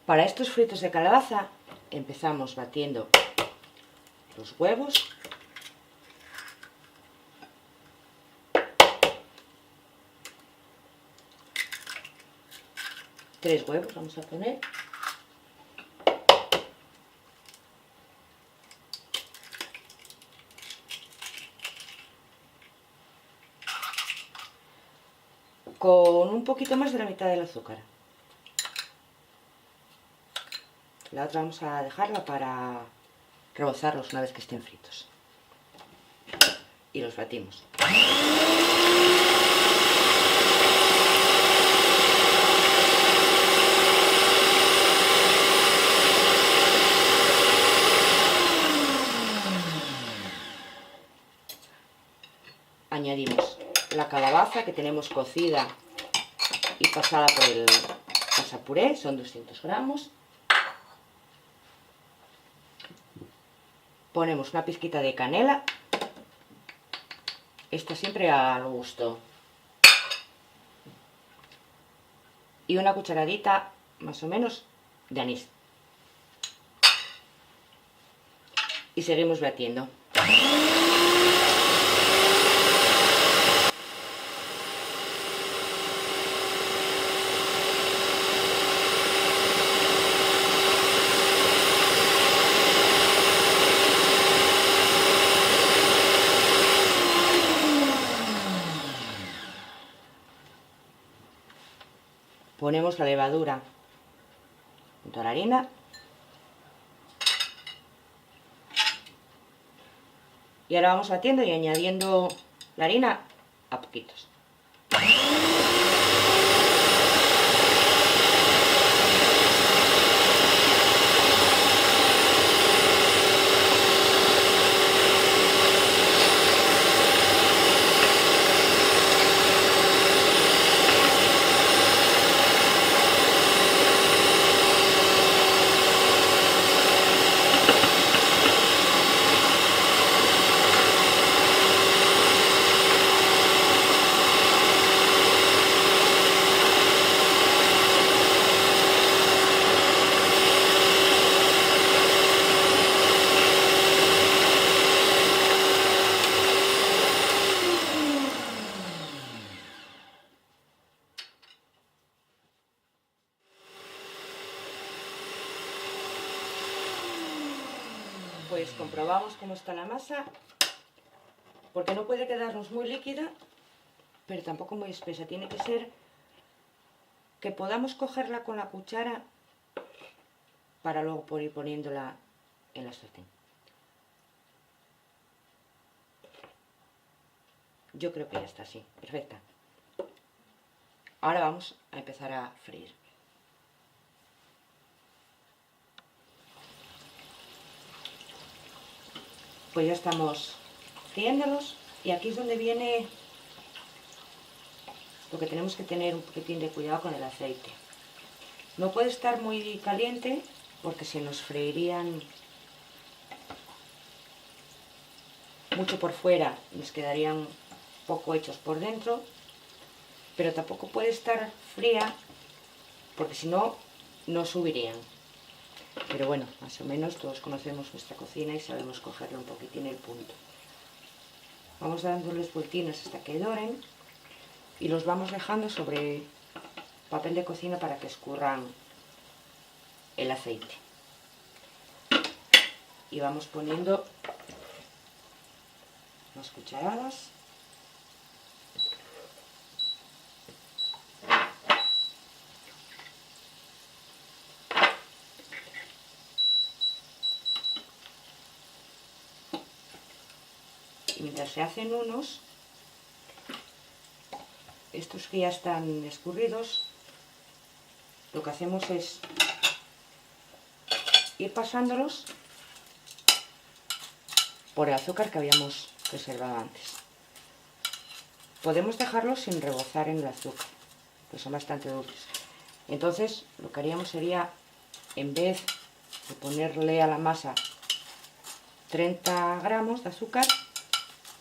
Para estos fritos de calabaza empezamos batiendo los huevos. Tres huevos vamos a poner. Con un poquito más de la mitad del azúcar. La otra vamos a dejarla para rebozarlos una vez que estén fritos. Y los batimos. Añadimos la calabaza que tenemos cocida y pasada por el pasapuré, son 200 gramos. Ponemos una pizquita de canela, esta siempre al gusto, y una cucharadita más o menos de anís. Y seguimos batiendo. Ponemos la levadura junto a la harina y ahora vamos batiendo y añadiendo la harina a poquitos. Pues comprobamos cómo está la masa, porque no puede quedarnos muy líquida, pero tampoco muy espesa. Tiene que ser que podamos cogerla con la cuchara para luego ir poniéndola en la sartén. Yo creo que ya está así, perfecta. Ahora vamos a empezar a freír. Pues ya estamos friéndolos y aquí es donde viene lo que tenemos que tener un poquitín de cuidado con el aceite. No puede estar muy caliente porque se nos freirían mucho por fuera, nos quedarían poco hechos por dentro, pero tampoco puede estar fría porque si no, no subirían. Pero bueno, más o menos todos conocemos nuestra cocina y sabemos cogerle un poquitín el punto. Vamos dándoles vueltinas hasta que doren y los vamos dejando sobre papel de cocina para que escurran el aceite. Y vamos poniendo unas cucharadas. Y mientras se hacen unos, estos que ya están escurridos, lo que hacemos es ir pasándolos por el azúcar que habíamos reservado antes. Podemos dejarlos sin rebozar en el azúcar, pues son bastante dulces. Entonces lo que haríamos sería, en vez de ponerle a la masa 30 gramos de azúcar,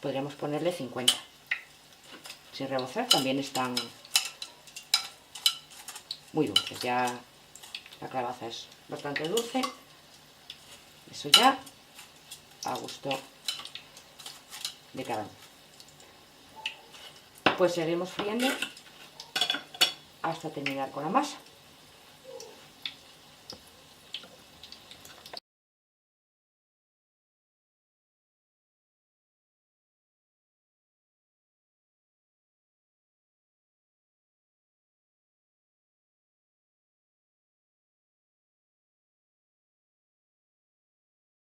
podríamos ponerle 50. Sin rebozar también están muy dulces, ya La calabaza es bastante dulce. Eso ya a gusto de cada uno. Pues seguimos friendo hasta terminar con la masa.